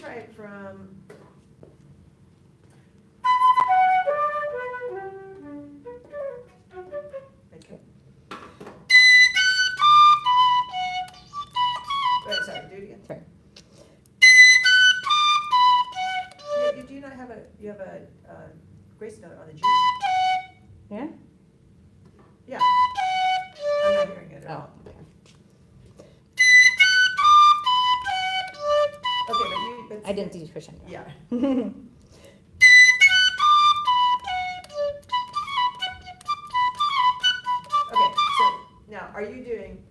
try it from. Okay. Wait, sorry, do it again. Sorry. You do not have a grace note on the G? Yeah? Yeah. I'm not hearing it at all. Oh, okay. Okay, but I didn't do crescendo. Yeah. Okay, so now are you doing?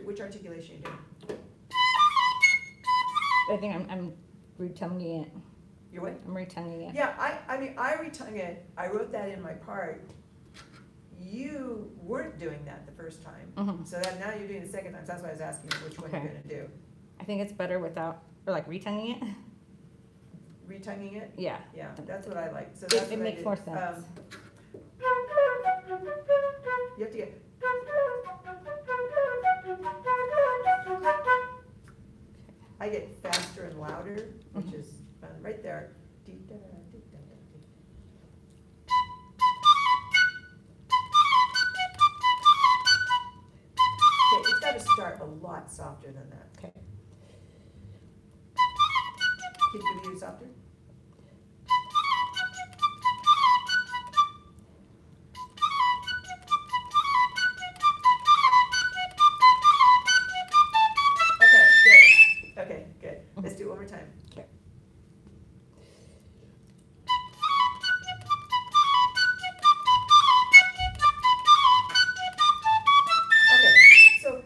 Which articulation are you doing? I think I'm retonguing it. You're what? I'm retonguing it. Yeah, I mean, I retongue it, I wrote that in my part. You weren't doing that the first time, Mhm. so that now you're doing it the second time, so that's why I was asking you which one you're Okay. gonna do. I think it's better without, or like retonguing it. Retonguing it? Yeah. Yeah, that's what I like, so that's what I It makes did. more sense. You have to get. I get faster and louder, which is fun, right there. Okay, it's gotta start a lot softer than that. Okay. Can you do softer? Okay, good. Let's do it one more time. Okay. Okay, so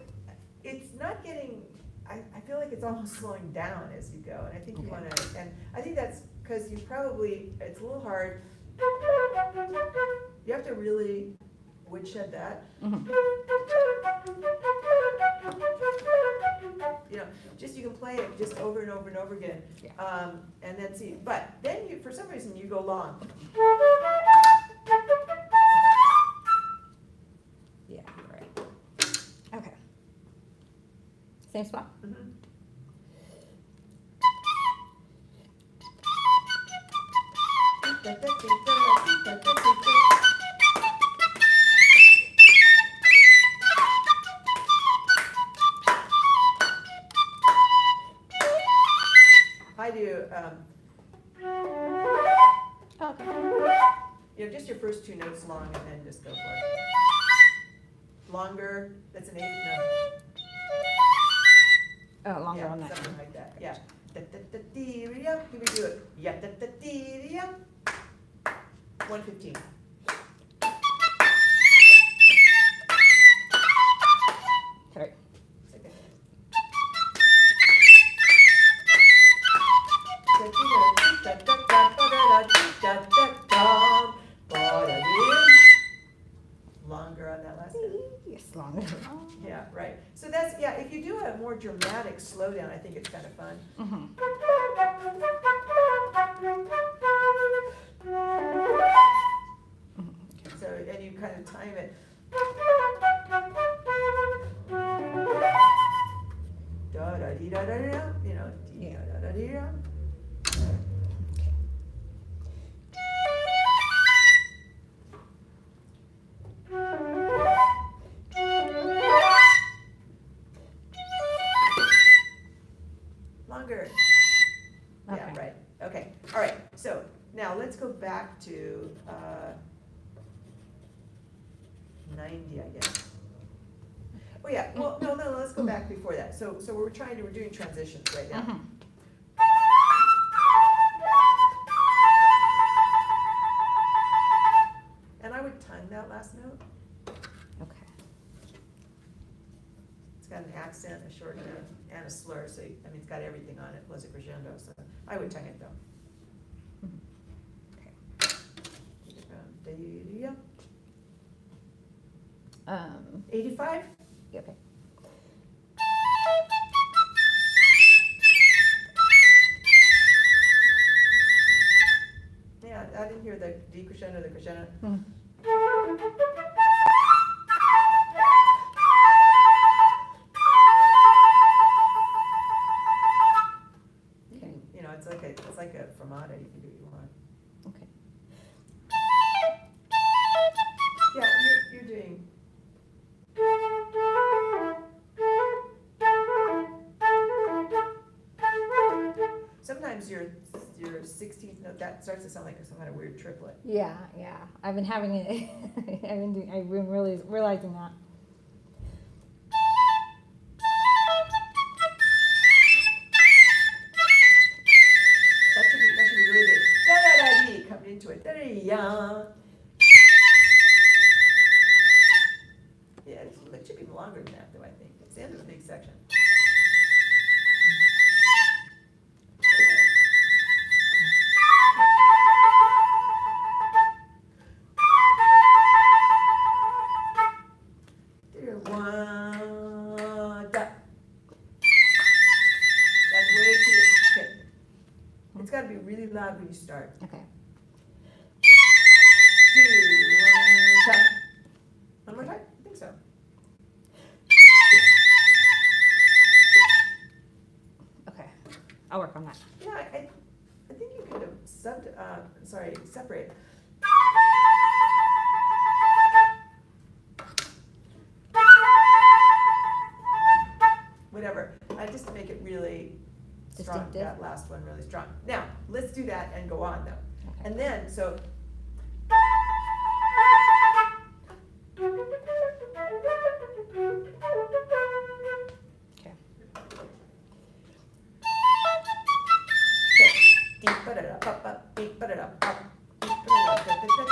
it's not getting, I feel like it's almost slowing down as you go, and I think you Okay. wanna, and I think that's because you probably, it's a little hard. You have to really woodshed that. Mhm. You know, just you can play it just over and over and over again, Yeah. and then see. But then you, for some reason, you go long. Yeah, you're right. Okay. Same spot? Mhm. I do, Oh, okay. you know, just your first two notes long and then just go for it. Longer, that's an eighth note. Oh, longer Yeah, on that. something like that, yeah. Da-da-da-dee-dee-yum. Can we do it? Yeah, da-da-dee-dee-yum. 115. Sorry. It's okay. Longer on that last note. Yes, longer. Yeah, right. So that's, yeah, if you do a more dramatic slowdown, I think it's kind of fun. Mhm. Mhm. Okay. So, and you kind of time it. Da da dee da da da, you know, dee da da dee da. Longer. Yeah, Okay. right. Okay. All right. So now let's go back to 90, I guess. Oh yeah. Well, no. Let's go back before that. So we're doing transitions right now. Mhm. And I would tongue that last note. Okay. It's got an accent, a short note, and a slur. So I mean, it's got everything on it plus a crescendo. So I would tongue it though. Mhm. Okay. Da-dee-dee-yum. 85. Okay. Yeah, I didn't hear the decrescendo, the crescendo. Mhm. sometimes your 16th note, that starts to sound like some kind of weird triplet. Yeah, yeah. I've been having it. I've been really realizing that. That should be really big. Da da da dee coming into it. Da da ya. Yeah, it should be longer than that, though. I think it's the end of the big section. One, da. That's way too. Okay. It's got to be really loud when you start. Okay. 2, 1, da. One more time? I think so. Okay. I'll work on that. Yeah, I think you could have separate. Whatever, just to make it really strong, Distinctive. that last one really strong. Now, let's do that and go on though. Okay. And then, so. Okay. Deep, ba-da-da-ba-ba, deep, ba-da-da-ba, deep, ba-da-da-da-da-da.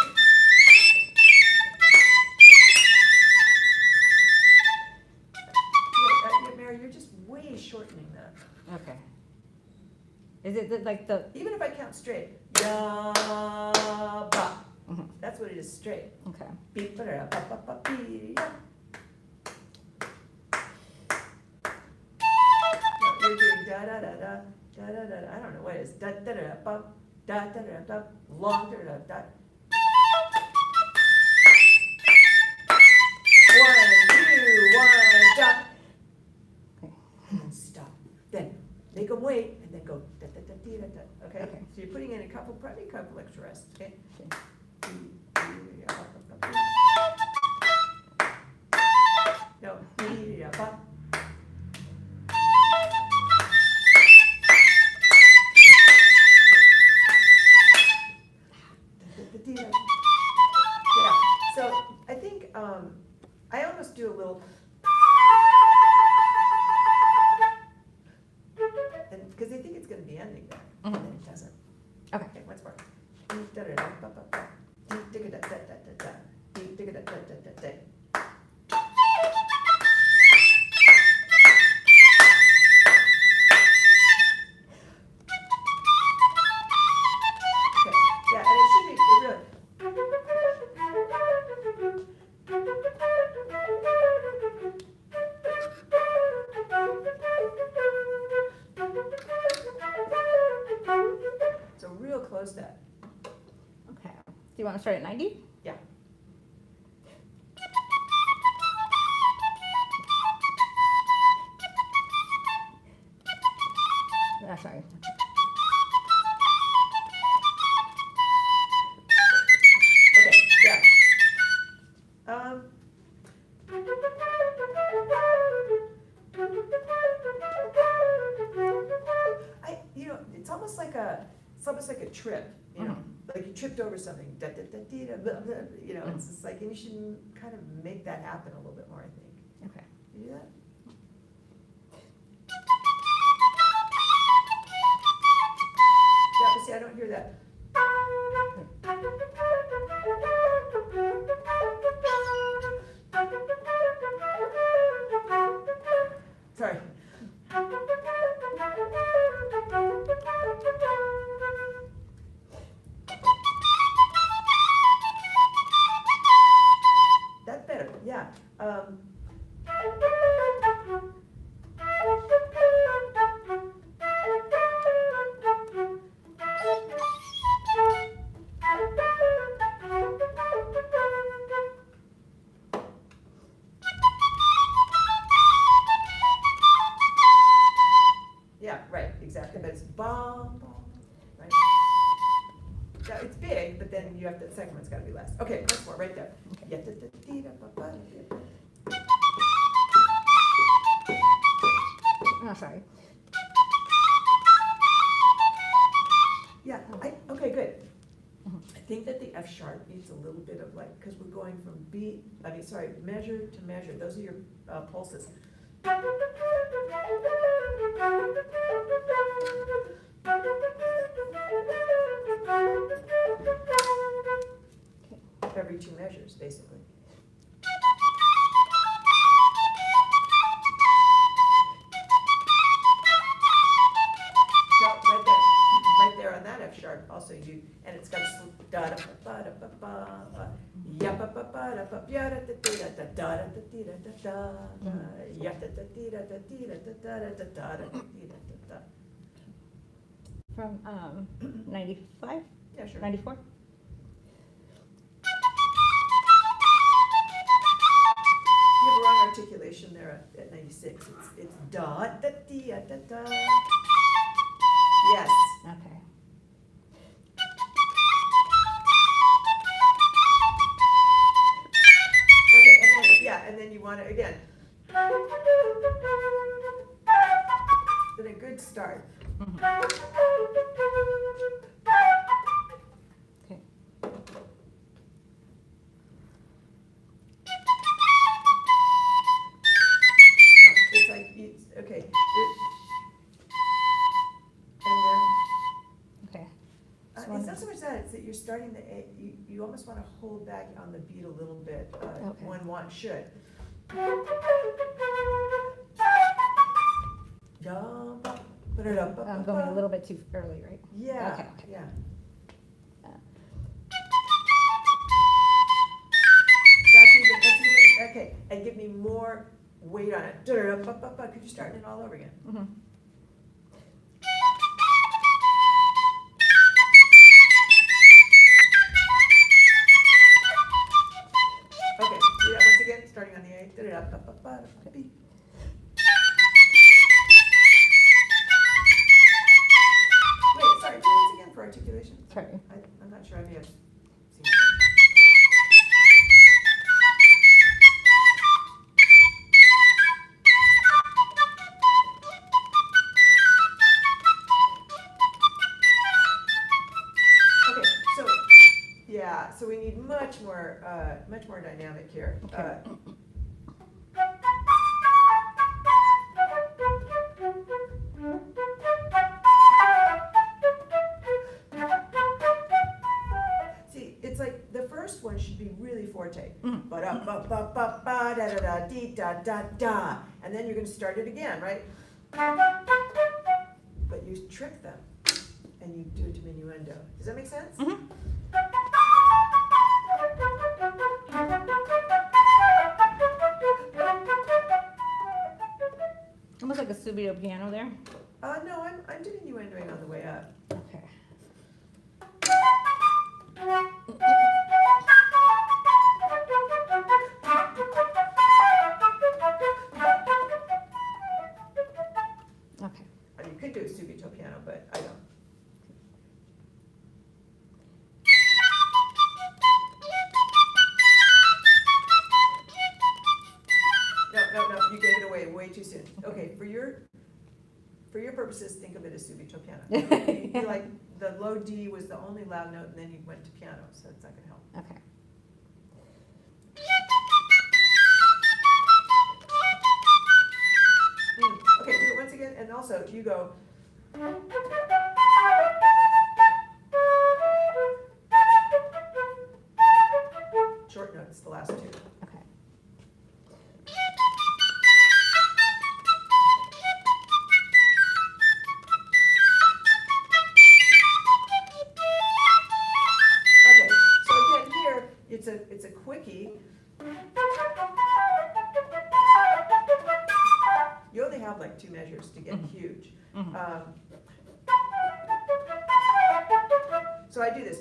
Yeah, Mary, you're just way shortening that. Okay. Is it like the? Even if I count straight, ya-ba, Mhm. that's what it is, straight. Okay. Beep, ba-da-da-ba-ba-ba-bee-ya. No, you're doing da-da-da-da, da-da-da-da, I don't know what it is, da-da-da-da-ba, da-da-da-da, long da-da-da-da. 1, 2, 1, da. Okay. And then stop. Then make them wait, and then go da-da-da-dee-da-da, okay? Okay. So you're putting in probably a couple extra rests, okay? Okay. No, dee-da-ba. Yeah, so I think, I almost do a little, and, because I think it's gonna be ending there, and then it doesn't. Okay. Okay, once more. Dee-da-da-da-ba-ba-ba. Dee-digga-da-da-da-da-da. Dee-digga-da-da-da-da-da. Okay, yeah, and it should be, it really. So real close to that. Okay. Do you want to start at 90? Yeah. Sorry. Okay, yeah. It's almost like a trip, you know, like you tripped over something, da da da dee da, blah, blah, you know, it's just like, and you should kind of make that happen a little bit more, I think. Okay. You do that? Yeah, but see, I don't hear that. Sorry. That's better, yeah. Yeah, right, exactly, but it's bom, bom, right? Yeah, it's big, but then you have to, the second one's gotta be less. Okay, once more, right there. Yeah, da, da, dee, da, ba, ba, dee, da. Oh, sorry. going from measure to measure. Those are your pulses. Every 2 measures, basically. So right there on that F sharp, also you do, and it's got da da ba da ba ba ya ba ba ba da ba ya da da da da da da da da da ya da da da da da da da da da da da. From 95, Yeah, sure. 94. You have a wrong articulation there at 96. It's da da da da da. Yes. Okay. Okay, and then you want it again. Then a good start. Okay. No, it's like, okay. And then, Okay. it's not so much that, it's that you're starting the A, you almost want to hold back on the beat a little bit. Okay. One should. I'm going a little bit too early, right? Yeah, Okay. yeah. That's even, okay, and give me more weight on it. Could you start it all over again? Mm-hmm. Okay, do that once again, starting on the A. Beep. Wait, sorry, do it once again for articulation. Sorry. I'm not sure I may have seen it. Okay, so, yeah, so we need much more dynamic here. Okay. See, it's like the first one should be really forte. Mm. Ba da ba ba ba ba da da da dee da da da, and then you're going to start it again, right? But you trick them, and you do it diminuendo. Does that make sense? Mm-hmm. Almost like a subito piano there. No, I'm diminuendoing on the way up. Okay. Okay. I mean, you could do a subito piano, but I don't. No, you gave it away way too soon. Okay, for your purposes, think of it as subito piano. You'd be like, the low D was the only loud note, and then you went to piano, so it's not gonna help. Okay. Okay, do it once again, and also you go. Short notes, the last two. Okay. Okay, so again here, it's a quickie. You only have like 2 measures to get huge. Mhm. So I do this.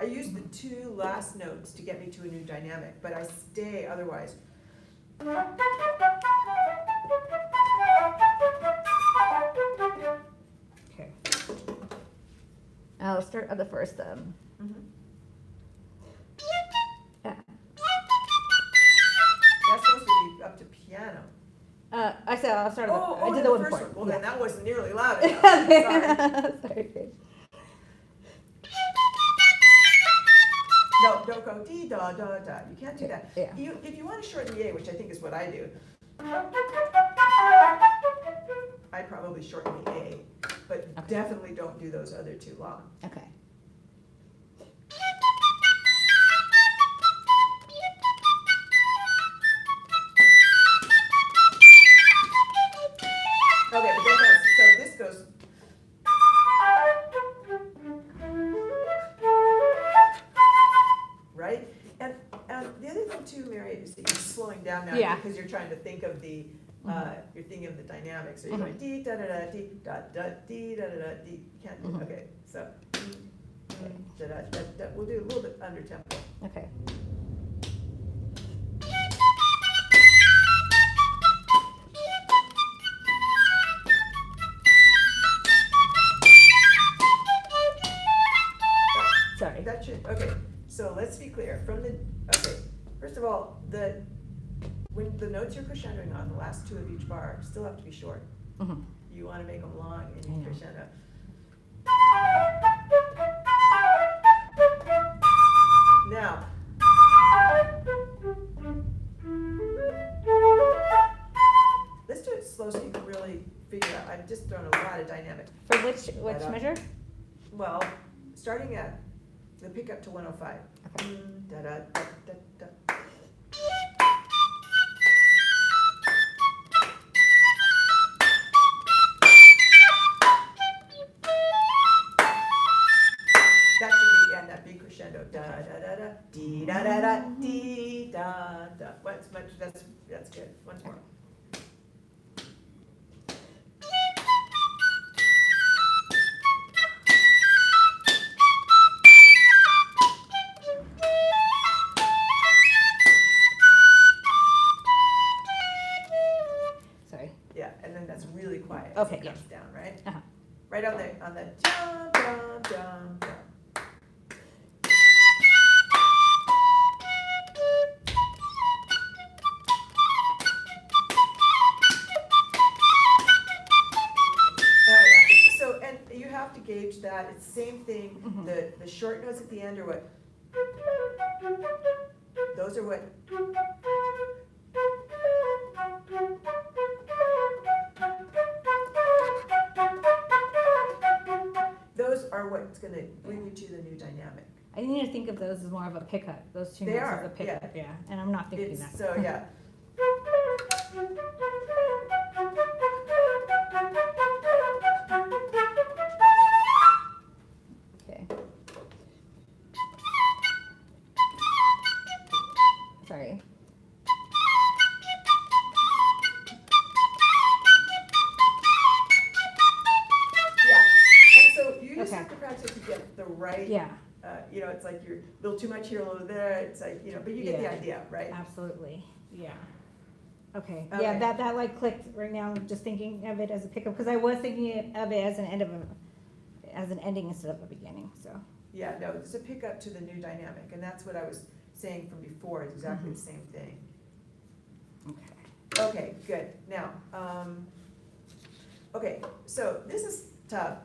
I use the 2 last notes to get me to a new dynamic, but I stay otherwise. Okay. I'll start at the first. Mhm. Yeah. That's supposed to be up to piano. I said I'll start. At I did the the one first before. one. Well, Yeah. then that wasn't nearly loud enough. Sorry. Sorry. dee da da da. You can't do that. Yeah. If you want to shorten the A, which I think is what I do, I probably shorten the A, but definitely don't do those other two long. Okay. Okay, but then that's, so this goes. Right? And the other thing too, Mary, is that you're slowing down now Yeah. because you're trying to think of the, you're thinking of the dynamics. So you're going dee da da da dee da da dee da da da dee. You can't do okay. So da da da da. We'll do a little bit under tempo. Okay. Sorry. That should, okay, so let's be clear, from the, okay, first of all, when the notes you're crescendoing on, the last two of each bar still have to be short. You wanna make them long and you crescendo. Now, let's do it slow so you can really figure out, I've just thrown a lot of dynamic. For which measure? Well, starting at the pickup to 105. Okay. Da da da da da. That should be, and that big crescendo. Da da da da dee da da da dee da da. What's much? That's good. Once more. Sorry. Yeah, and then that's really quiet. Okay, As it comes down, right? Uh-huh. Right on the dum dum dum dum. Oh yeah. So and you have to gauge that. It's the same thing. The short notes at the end are what. Those are what. Those are what's going to bring you to the new dynamic. I need to think of those as more of a pickup. Those two They notes are, as a pickup. Yeah. And I'm not thinking that. So yeah. Okay. Sorry. Yeah. And so you just Okay. have to practice to get the right. Yeah. You know, it's like you're a little too much here, a little there. It's like, you know, but you get the Yeah. idea, right? Absolutely. Yeah. Okay. Okay. Yeah, that like clicked right now. Just thinking of it as a pickup because I was thinking of it as an ending instead of a beginning. So. Yeah, no, it's a pickup to the new dynamic, and that's what I was saying from before. It's exactly the same thing. Okay. Okay, good. Now, okay, so this is tough.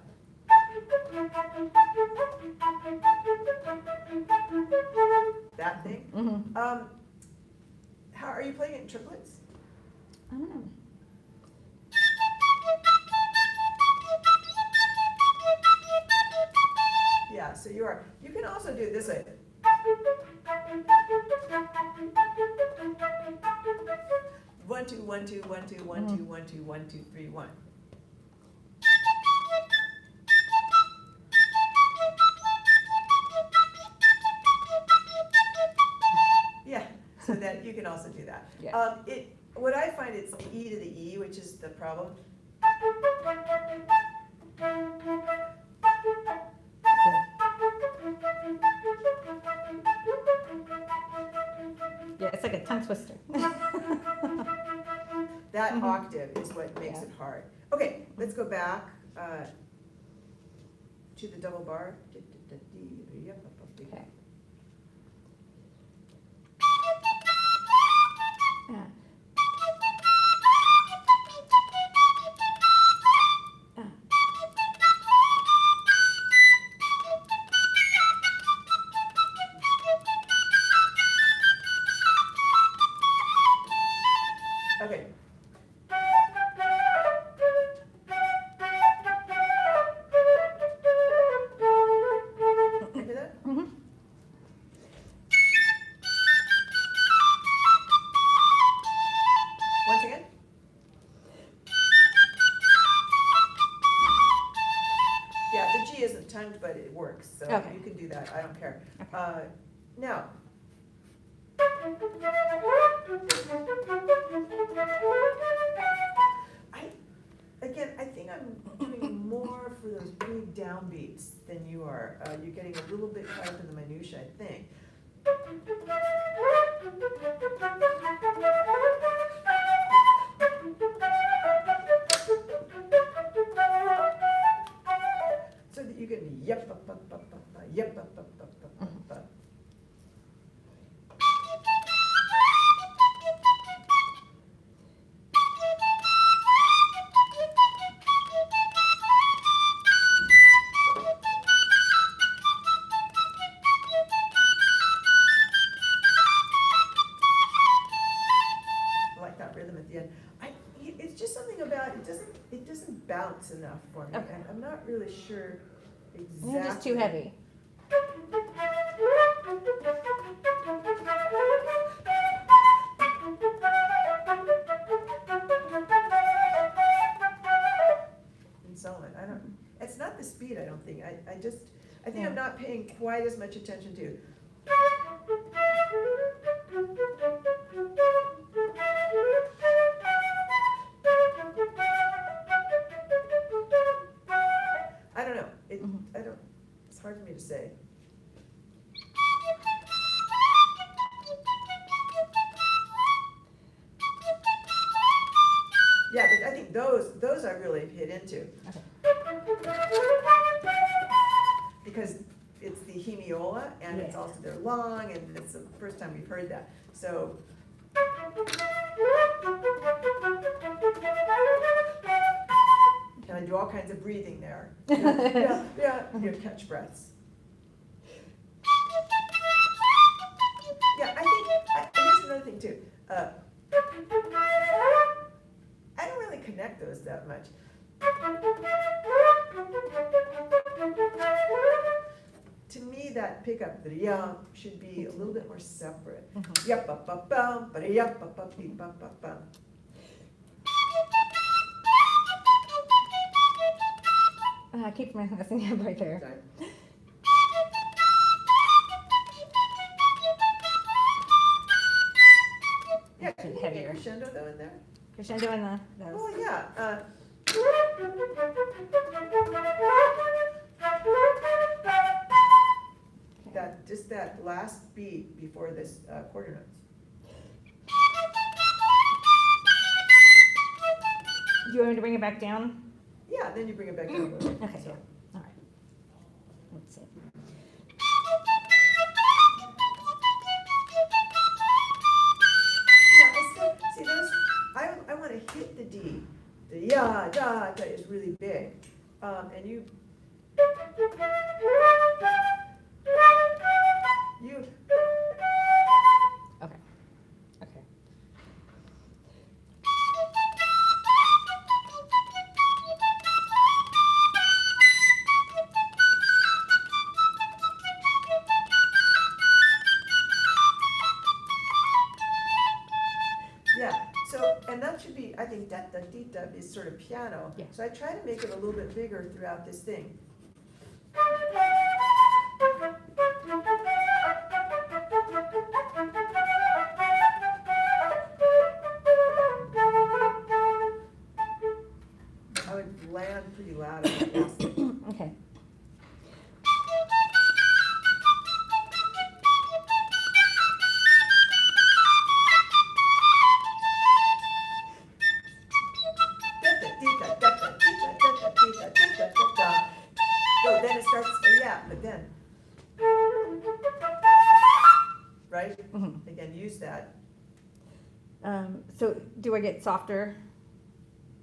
That thing. How are you playing it in triplets? I don't know. Yeah, so you are. You can also do it this way. 1 2 1 2 1 2 1 2 1 2 1 2 3 1. Yeah, so that you can also do that. Yeah. What I find it's the E to the E, which is the problem. Yeah, it's like a tongue twister. That octave is what makes it hard. Okay, let's go back to the double bar. Okay. Yeah. works, so Okay. you can do that, I don't care. Okay. Now. I think I'm doing more for those big downbeats than you are. You're getting a little bit caught up in the minutia, I think. So that you can yep up up up up up yep up up up up up up. I like that rhythm at the end. It's just something about it doesn't bounce enough for me. Okay. And I'm not really sure exactly. It's just too heavy. And so on. It's not the speed, I don't think. I think Yeah. I'm not paying quite as much attention to. I don't know. It's hard for me to say. Yeah, but I think those I really hit into. Okay. Because it's the hemiola, and it's Yeah. also, they're long, and it's the first time we've heard that, so. And I do all kinds of breathing there. Yeah, you catch breaths. Yeah, here's another thing too. I don't really connect those that much. To me, that pickup, the yum, should be a little bit more separate. Yup, up, up, bum, but yup, up, up, beep, bum, bum, bum. I keep messing up right there. Sorry. Yeah, can you Heavier. get crescendo though in there? Crescendo in those. Oh, yeah. Just that last beat before this quarter notes. Do you want me to bring it back down? Yeah, then you bring it back down a little bit. Okay, So. all right. Let's see. Yeah, I still, see those, I want to hit the D. The ya, da, da is really big. And you. Okay. Okay. Yeah, so, and that should be, I think that da dee da is sort of piano. Yeah. So I try to make it a little bit bigger throughout this thing. I would land pretty loud in that last thing. Okay. No, then it starts, yeah, but then. Right? Mhm. Again, use that. So do I get softer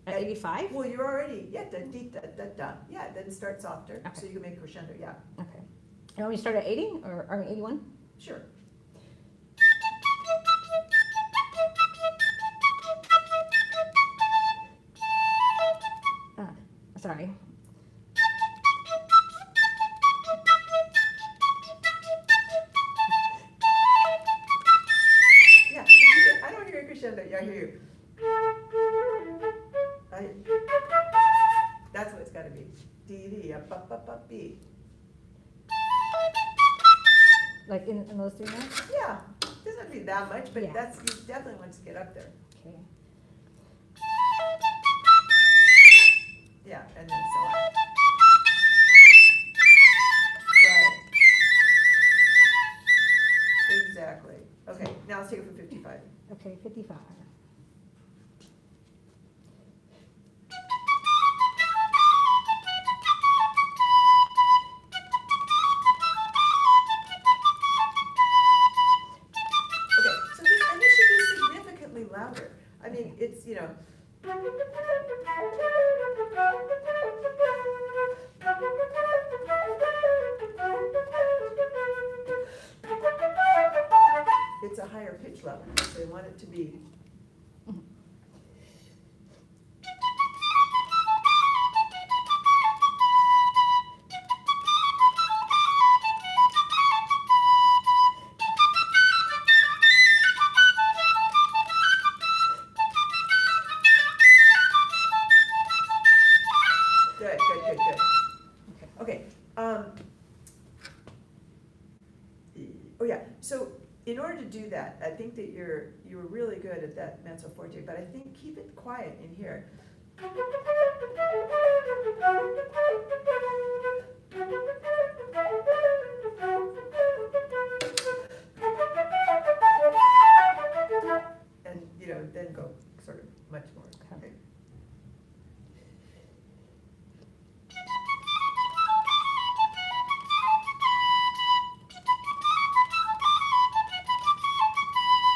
at At- 85? Well, you're already, yeah, da, dee, da, da, da. Yeah, then start softer, Okay. so you can make crescendo, yeah, Okay. You want me to start at 80 or 81? sure. Sorry. Yeah, I don't hear a crescendo, yeah, I hear you. That's what it's gotta be. Dee dee, up, up, up, up, B. Like in those 3 notes? Yeah, doesn't have to be that much, but Yeah. that's, you definitely want to get up there. Okay. Yeah, and then so on. Right. Exactly. Okay, now let's take it from 55. Okay, 55. Okay, so this, and this should be significantly louder. I mean, it's, you know. It's a higher pitch level, so you want it to be. Good, good, good, good. Okay, oh yeah, so in order to do that, I think that you were really good at that mezzo forte, but I think keep it quiet in here. And, you know, then go sort of much more. Okay.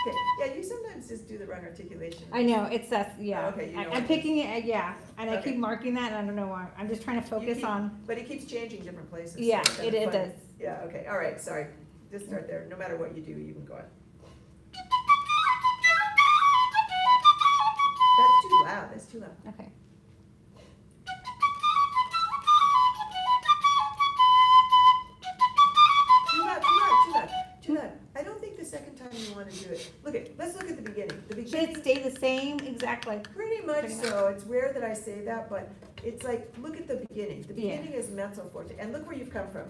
Okay, yeah, you sometimes just do the wrong articulation. I know, it's that, yeah. Oh, okay, you know I'm what. picking it, yeah, and I Okay. keep marking that, and I don't know why. I'm just trying to You focus keep- on, But it keeps changing different places. so yeah, it's kinda it fun. does. Yeah, okay, all right, sorry. Just start there. No matter what you do, you can go on. That's too loud, that's too loud. Okay. Too loud, too loud, too loud, too loud. I don't think the second time you wanna do it. Let's look at the beginning. The Should it beginning, stay the same, exactly? pretty much Pretty much. so. It's rare that I say that, but it's like, look at the beginning. The Yeah. beginning is mezzo forte, and look where you've come from.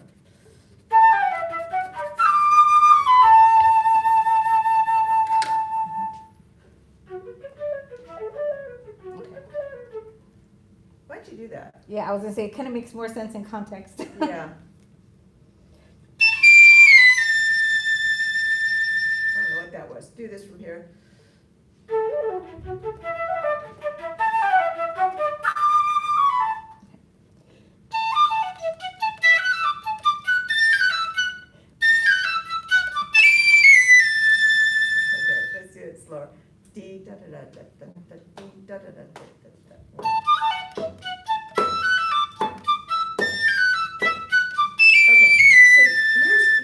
Why'd you do that? Yeah, I was gonna say, it kind of makes more sense in context. Yeah. I don't know what that was. Do this from here. Okay, let's do it slower. D da da da da da da D da da da da da da. Okay, so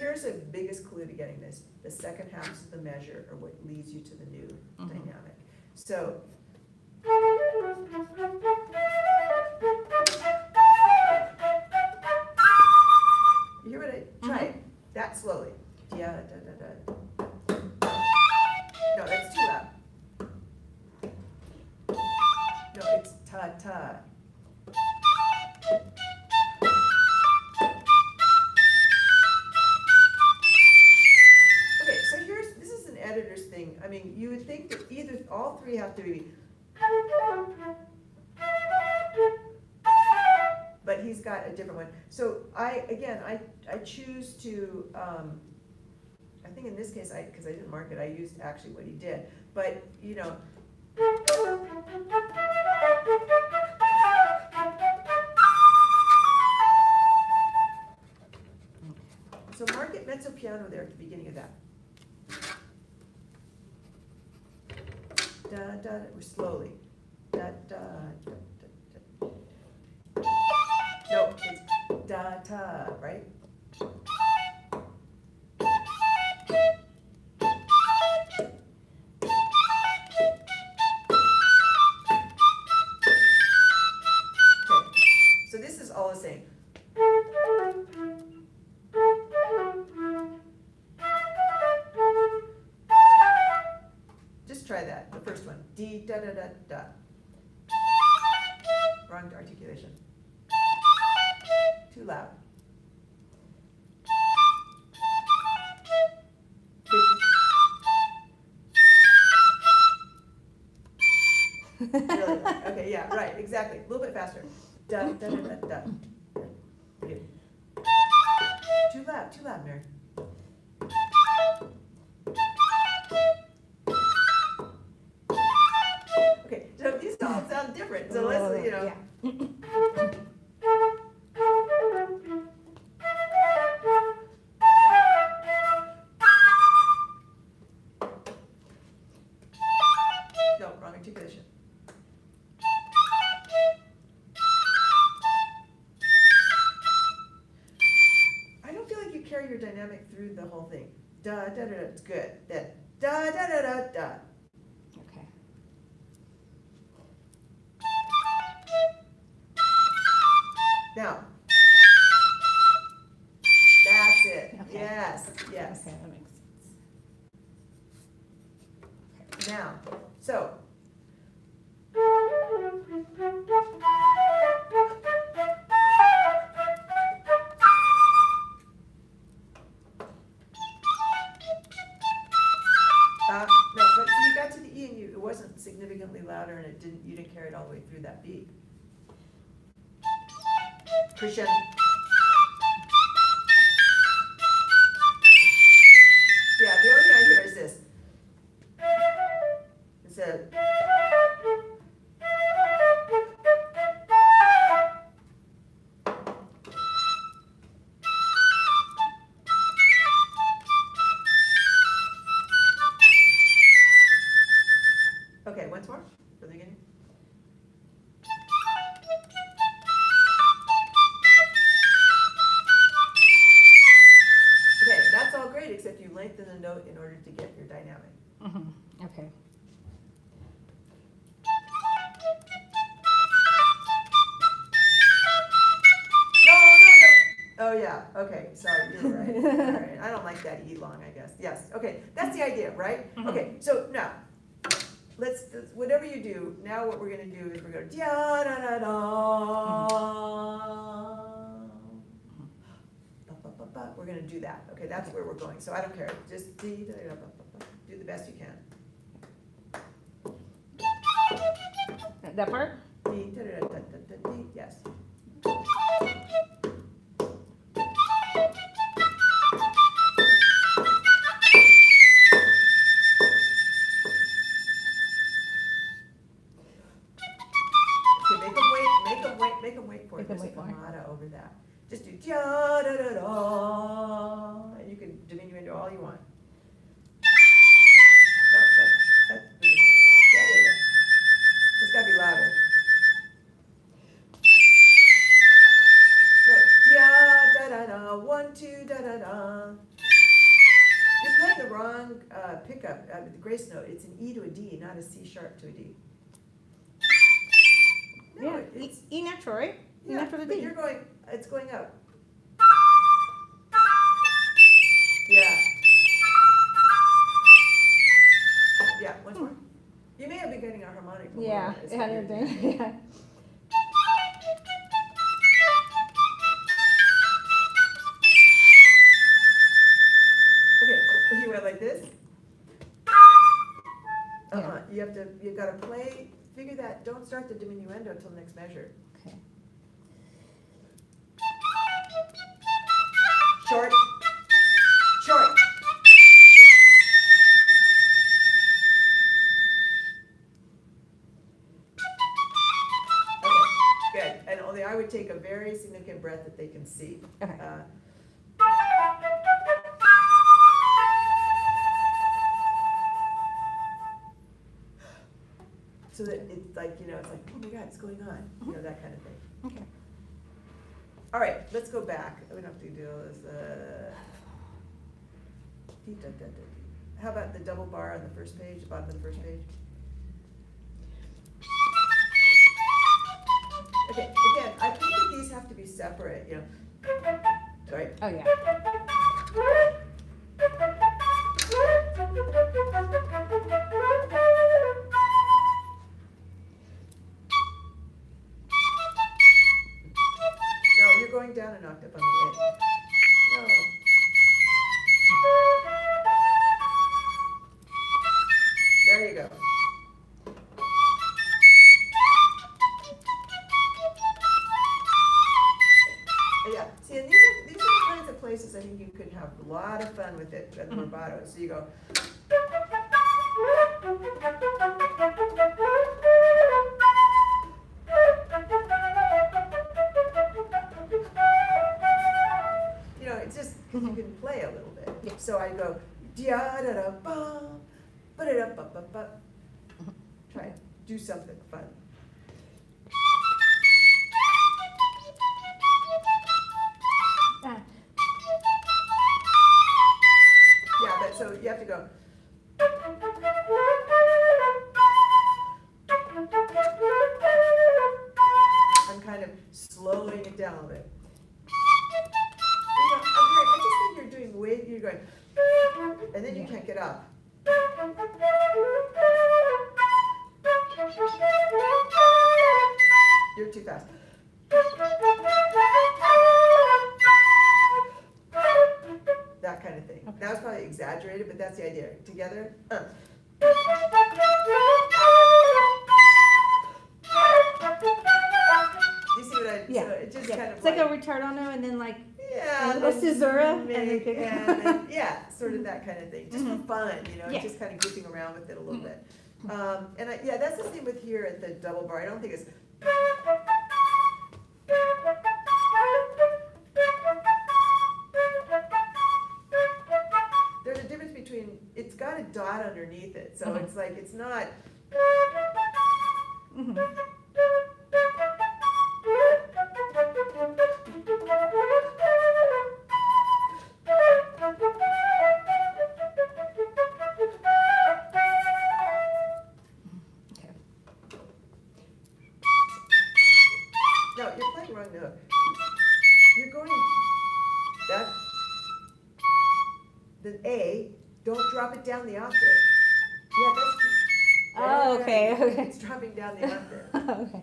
here's the biggest clue to getting this. The second halves of the measure are what leads you to the new dynamic. So. You hear what try it, that slowly. Yeah, da da da. No, that's too loud. No, it's ta ta. Okay, so this is an editor's thing. I mean, you would think that either, all three have to be. But he's got a different one. So I choose to, I think in this case, because I didn't mark it, I used actually what he did. But, you know. So mark it mezzo piano there at the beginning of that. Da da, or slowly. Da da da da da. No, it's da ta, right? Okay, so this is all the same. Just try that, the first one. D da da da da. Wrong articulation. Too loud. Really loud. Okay, yeah, right, exactly. A little bit faster. Da, da, da, da, da. Good. Too loud, Mary. Okay, so these all sound different, so let's, you know. Yeah. No, wrong articulation. I don't feel like you carry your dynamic through the whole thing. Da, da, da, da, it's good. Then, da, da, da, da, da. Okay. Now. That's it. Okay. Yes, yes. Okay, that makes sense. Now, so. No, but you got to the E and it wasn't significantly louder and you didn't carry it all the way through that beat. Crescendo. Yeah, the only thing I hear is this. It's a. Okay, once more, from the beginning. Okay, that's all great, except you lengthen the note in order to get your dynamic. Mm-hmm. Okay. No. Oh, yeah, okay, sorry, you're right. All right, I don't like that E long, I guess. Yes, okay, that's the idea, right? Mhm. Okay, so now, let's, whatever you do, now what we're gonna do is we're gonna da da da da. We're gonna do that, okay, that's where we're going, so I don't care, just do the best you can. That part? Yes. Okay, make them wait for it, Make 'em there's a wait for it. fermata over that. Just do da da da da, and you can diminuendo all you want. No, yeah, there you go. It's gotta be louder. No, da da da, 1, 2, da da da. You're playing the wrong pickup, the grace note. It's an E to a D, not a C sharp to a D. No, Yeah, it's E natural, right? E yeah, natural to but D. you're going. It's going up. Yeah. Yeah. Once more. You may have been getting a harmonic. from Yeah, Laura, is it what had you're everything, doing. yeah. Okay, you went like this. Yeah. You've got to play, figure that, don't start the diminuendo until the next measure. Okay. Short. Short. Okay, good. And only I would take a very significant breath that they can see. Okay. So that it's like, it's like, oh my God, it's going on, that kind of thing. Okay. All right, let's go back. We don't have to do all this. How about the double bar on the first page, the bottom of the first page? Okay, again, I think that these have to be separate, Sorry. Oh, yeah. No, you're going down an octave on the end. No. There you go. goes. So you go. You know, it's just because you can play a little bit. Yeah. So I go da da da ba ba da da ba ba ba. Try it. Do something fun. Ah. Yeah, but so you have to go. I'm kind of slowing it down a little bit. You know, I just think you're doing way, you're going, and then you Yeah. can't get up. You're too fast. That kind of thing. Okay. That was probably exaggerated, but that's the idea. Together. You see what I? Yeah. So it just Yeah. kind of It's like a retardano and then like yeah, a caesura and make- then pick it and up. then- yeah, sort of that kind of thing, just for Mhm. fun, you know, Yeah. just kind of goofing around with it a little bit. And yeah, that's the same with here at the double bar. I don't think it's. There's a difference between, it's got a dot underneath it, so Mhm. it's like, it's not. Mhm. Okay. No, you're playing wrong note. You're going, that, the A, don't drop it down the octave. Yeah, that's. Oh, okay, right. okay. It's dropping down the octave. Okay.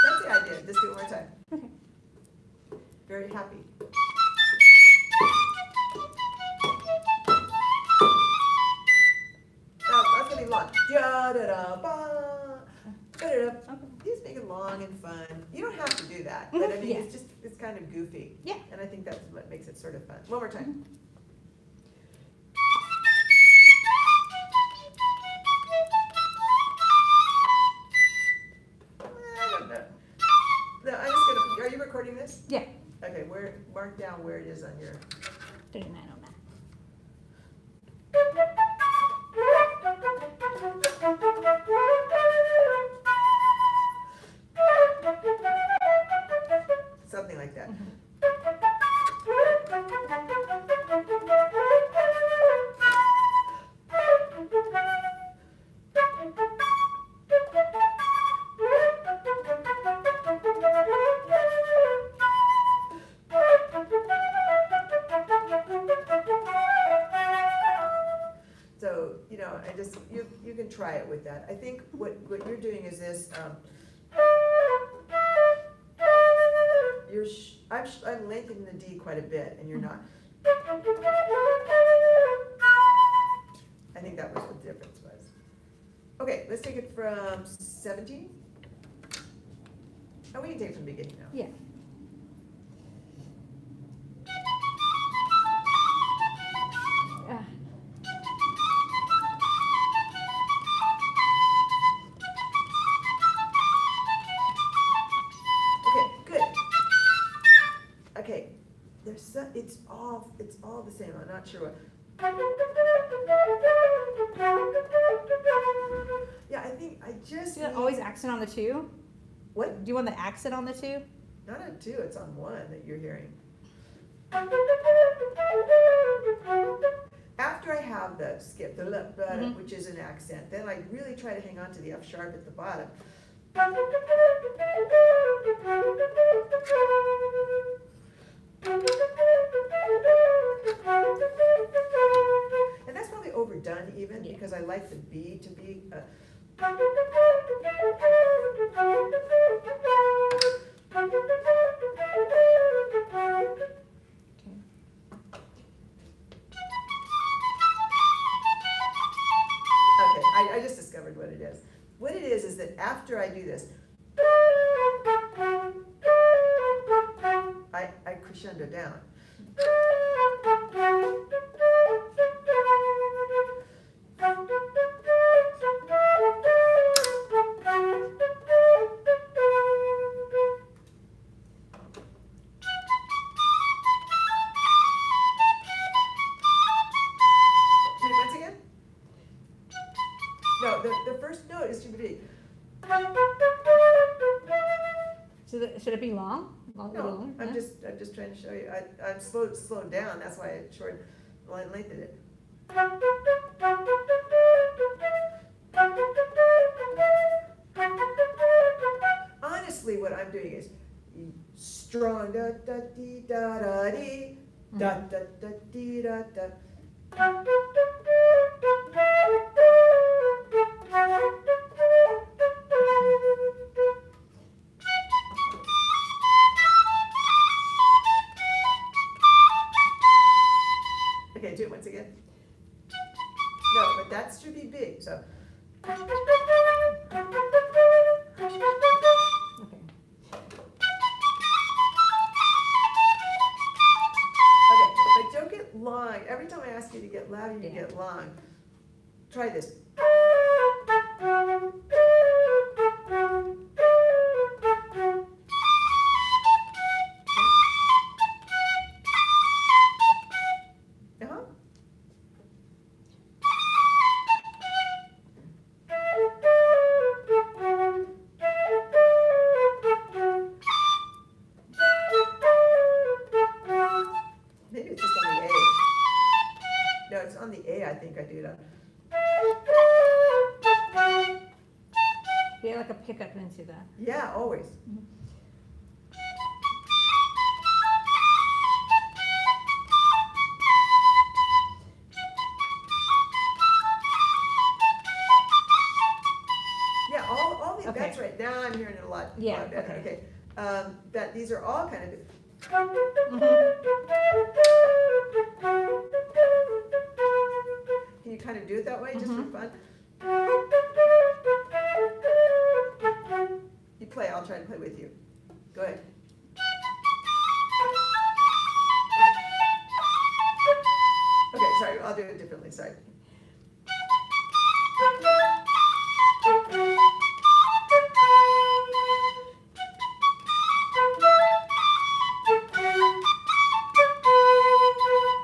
That's the idea, just do it one more time. Okay. Very happy. Oh, that's gonna be long. Da da da ba. Da da da. Okay. Just make it long and fun. You don't have to do that, but I mean, Yeah. it's just, it's kind of goofy. Yeah. And I think that's what makes it sort of fun. One more time. I don't know. No, I'm just gonna, are you recording this? Yeah. Okay, mark down where it is on your. 39 on that. Something like that. So, you know, I just, you can try it with that. I think what you're doing is this, I'm lengthening the D quite a bit, and you're not. I think that was what the difference was. Okay, let's take it from 17. Oh, we can take it from the beginning now. Yeah. Ah. Okay, good. Okay, there's some, it's all the same. I'm not sure what. Yeah, I think I just. Do you need- always accent on the two? What? Do you want the accent on the two? Not on two, it's on one that you're hearing. After I have the skip, the lip, Mhm. which is an accent, then I really try to hang on to the F sharp at the bottom. And that's probably overdone even, Yeah. because I like the B to be. Okay. Okay, I just discovered what it is. What it is that after I do this, crescendo down. Once again? No, the first note is too big. Should it be long? No, Long? I'm just trying to show you. I'm slowed down. That's why I lengthened it. Honestly, what I'm doing is strong da da dee da da dee da da da dee da da. Okay, do it once again. No, but that should be big, so. Okay. Okay, but don't get long. Every time I ask you to get louder, you get long. Try this. Uh-huh. Maybe it's just on the A. No, it's on the A, I think I do that. Yeah, like a pickup into that. Yeah, always. Yeah, all the, Okay. that's right. Now I'm hearing it a lot. Yeah, lot better. okay. That these are all kind of. Can you kind of do it that way, just for fun? You play. I'll try to play with you. Go ahead. Okay, sorry. I'll do it differently. Sorry.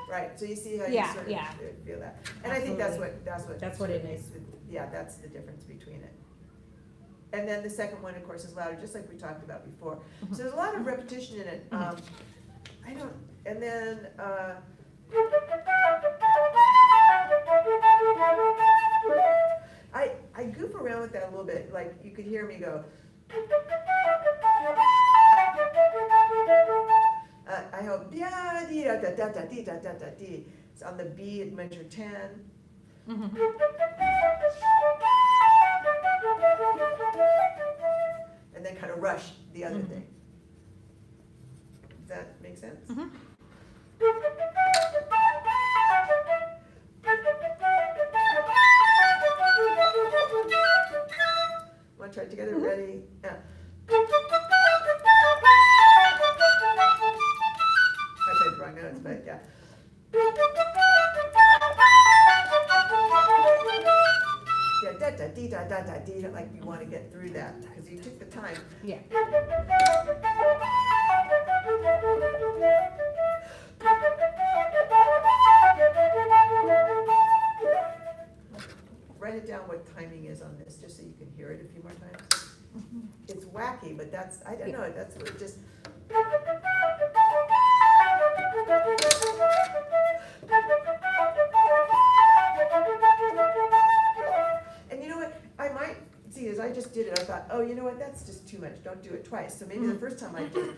Right, so you see how you Yeah, sort of yeah. feel that. And I think that's That's what it is. Yeah, that's the difference between it. And then the second one, of course, is louder, just like we talked about before. So there's a lot of repetition in it. I don't, and then, I goof around with that a little bit, like you could hear me go. I hope, yeah, dee da da da da dee da da da dee. It's on the B at measure 10. And then kind of rush the other thing. Does that make sense? Want to try it together? Ready? Yeah. I played the wrong notes, but yeah. Yeah, da da dee da da da dee, like you want to get through that because you took the time. Yeah. Write it down what timing is on this, just so you can hear it a few more times. It's wacky, but that's, I don't know, that's what it just. And you know what, I might, see, as I just did it, I thought, oh, you know what, that's just too much, don't do it twice. So maybe the first time I did.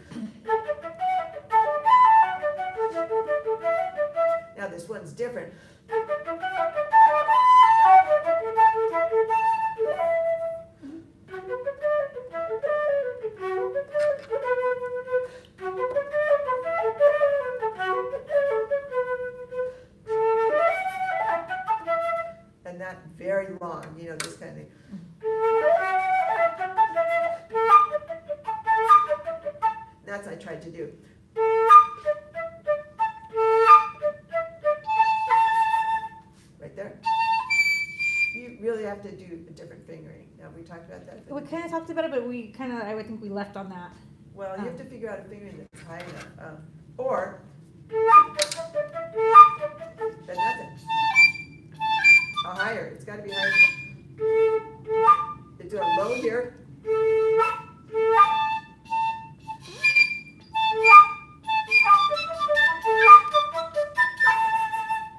Now this one's different. And that very long, you know, this kind of thing. That's what I tried to do. to do a different fingering. Now, we talked about that. We kind of talked about it, but we kind of, I would think we left on that. Well, you have to figure out a fingering that's high enough, or, but nothing. Or higher, it's gotta be higher. You do a low here.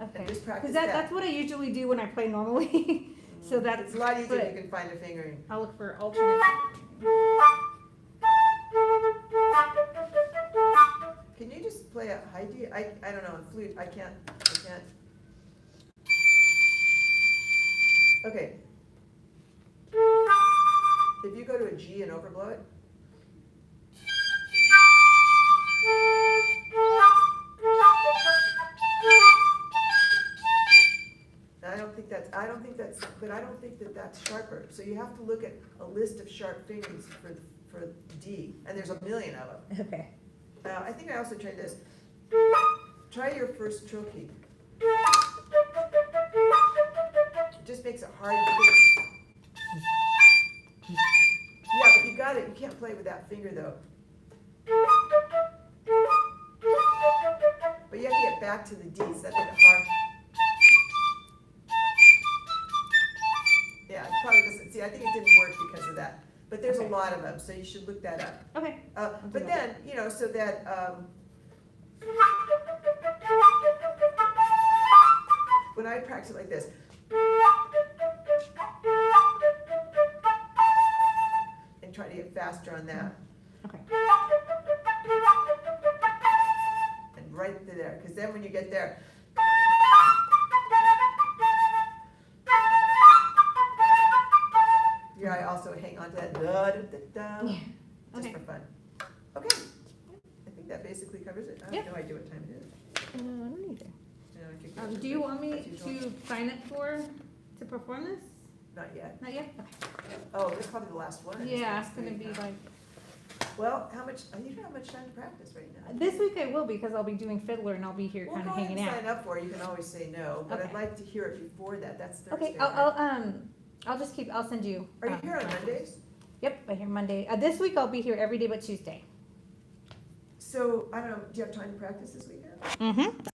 Okay. And just practice Because that. that's what I usually do when I play normally. So that's. It's a lot easier but if you can find a fingering. I'll look for alternate. Can you just play a high D? I don't know, on flute, I can't. Okay. If you go to a G and overblow it. But I don't think that that's sharper. So you have to look at a list of sharp fingerings for D, and there's a million of them. Okay. I think I also tried this. Try your first trilky. It just makes it hard to do. Yeah, but you got it. You can't play with that finger though. But you have to get back to the D's. That made it hard. Yeah, it probably doesn't. See, I think it didn't work because of that. But there's a lot of them, so you should look that up. Okay. But then, you know, so that when I practice it like this, and try to get faster on that. Okay. And right there, because then when you get there, here I also hang on to that da, da, da, da, Yeah. just Okay. for fun. Okay, I think that basically covers it. I have Yep. no idea what time it is. I don't either. You know, I could go Do you for- want me as usual. to sign up to perform this? Not yet. Not yet? Okay. Oh, this is probably the last one. Yeah, it's gonna be like, Well, how much, you don't have much time to practice right now. this week I will because I'll be doing fiddler and I'll be here Well, kind go of ahead and hanging out. sign up for it. You can always say no, but I'd Okay. like to hear it before that. That's Thursday. Okay, right? I'll just keep, I'll send you. Are you here on my- Mondays? Yep, I'm here Monday. This week I'll be here every day but Tuesday. So, I don't know, do you have time to practice this weekend? Mm-hmm.